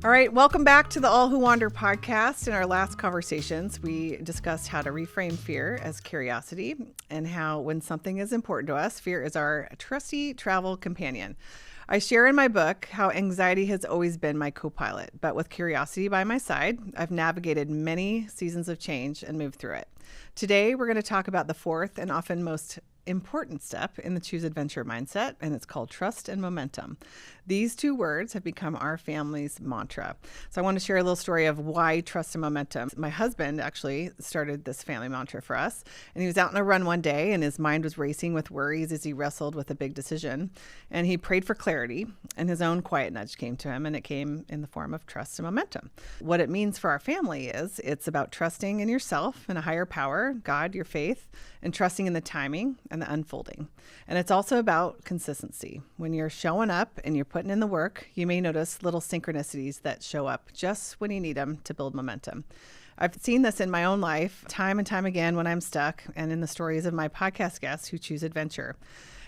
All right, welcome back to the All Who Wander podcast. In our last conversations, we discussed how to reframe fear as curiosity and how when something is important to us, fear is our trusty travel companion. I share in my book how anxiety has always been my co-pilot, but with curiosity by my side, I've navigated many seasons of change and moved through it. Today, we're going to talk about the fourth and often most important step in the Choose Adventure mindset, and it's called trust and momentum. These two words have become our family's mantra. So I want to share a little story of why trust and momentum. My husband actually started this family mantra for us, and he was out on a run one day and his mind was racing with worries as he wrestled with a big decision. And he prayed for clarity, and his own quiet nudge came to him, and it came in the form of trust and momentum. What it means for our family is it's about trusting in yourself and a higher power, God, your faith, and trusting in the timing and the unfolding. And it's also about consistency. When you're showing up and you're putting in the work, you may notice little synchronicities that show up just when you need them to build momentum. I've seen this in my own life time and time again when I'm stuck, and in the stories of my podcast guests who choose adventure.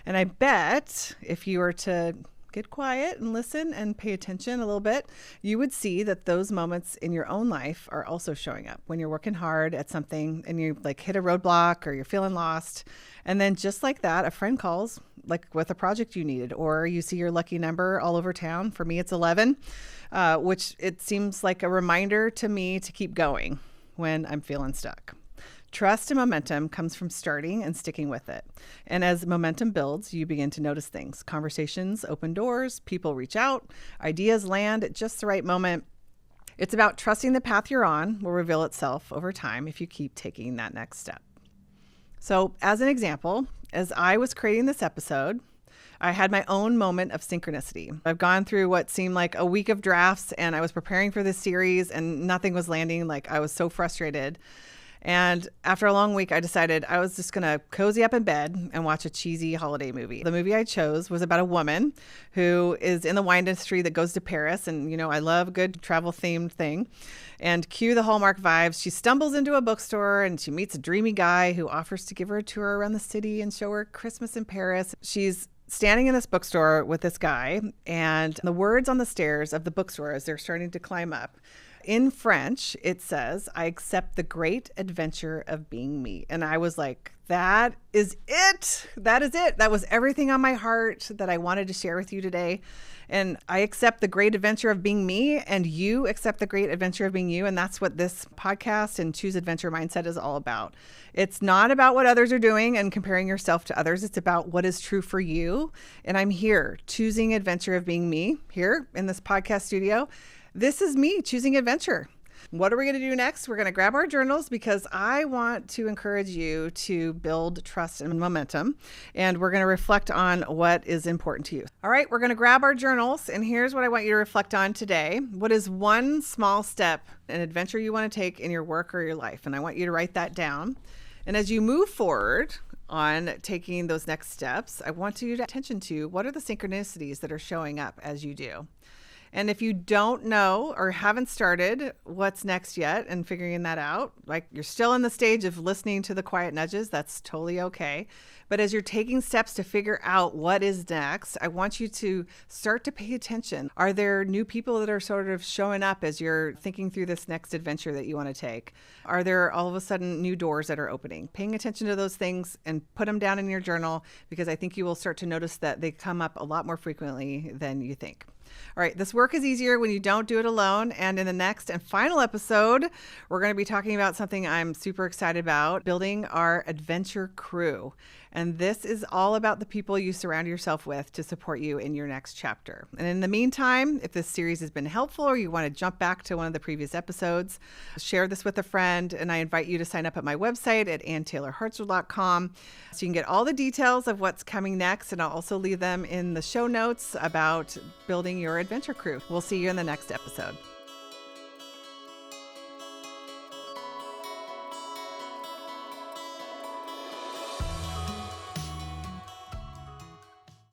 And I bet if you were to get quiet and listen and pay attention a little bit, you would see that those moments in your own life are also showing up when you're working hard at something and you like hit a roadblock or you're feeling lost. And then just like that, a friend calls like with a project you needed, or you see your lucky number all over town. For me, it's 11, which it seems like a reminder to me to keep going when I'm feeling stuck. Trust and momentum comes from starting and sticking with it. And as momentum builds, you begin to notice things. Conversations open doors, people reach out, ideas land at just the right moment. It's about trusting the path you're on will reveal itself over time if you keep taking that next step. So as an example, as I was creating this episode, I had my own moment of synchronicity. I've gone through what seemed like a week of drafts, and I was preparing for this series and nothing was landing. Like I was so frustrated. And after a long week, I decided I was just going to cozy up in bed and watch a cheesy holiday movie. The movie I chose was about a woman who is in the wine industry that goes to Paris. And, you know, I love a good travel themed thing. And cue the Hallmark vibes. She stumbles into a bookstore and she meets a dreamy guy who offers to give her a tour around the city and show her Christmas in Paris. She's standing in this bookstore with this guy, and the words on the stairs of the bookstore as they're starting to climb up, in French, it says, "I accept the great adventure of being me." And I was like, that is it. That is it. That was everything on my heart that I wanted to share with you today. And I accept the great adventure of being me, and you accept the great adventure of being you. And that's what this podcast and Choose Adventure Mindset is all about. It's not about what others are doing and comparing yourself to others. It's about what is true for you. And I'm here choosing adventure of being me here in this podcast studio. This is me choosing adventure. What are we going to do next? We're going to grab our journals because I want to encourage you to build trust and momentum. And we're going to reflect on what is important to you. All right, we're going to grab our journals. And here's what I want you to reflect on today. What is one small step, an adventure you want to take in your work or your life? And I want you to write that down. And as you move forward on taking those next steps, I want you to pay attention to what are the synchronicities that are showing up as you do. And if you don't know or haven't started what's next yet and figuring that out, like you're still in the stage of listening to the quiet nudges, that's totally okay. But as you're taking steps to figure out what is next, I want you to start to pay attention. Are there new people that are sort of showing up as you're thinking through this next adventure that you want to take? Are there all of a sudden new doors that are opening? Paying attention to those things and put them down in your journal, because I think you will start to notice that they come up a lot more frequently than you think. All right, this work is easier when you don't do it alone. And in the next and final episode, we're going to be talking about something I'm super excited about, building our adventure crew. And this is all about the people you surround yourself with to support you in your next chapter. And in the meantime, if this series has been helpful or you want to jump back to one of the previous episodes, share this with a friend. And I invite you to sign up at my website at anntaylorhartzell.com so you can get all the details of what's coming next. And I'll also leave them in the show notes about building your adventure crew. We'll see you in the next episode.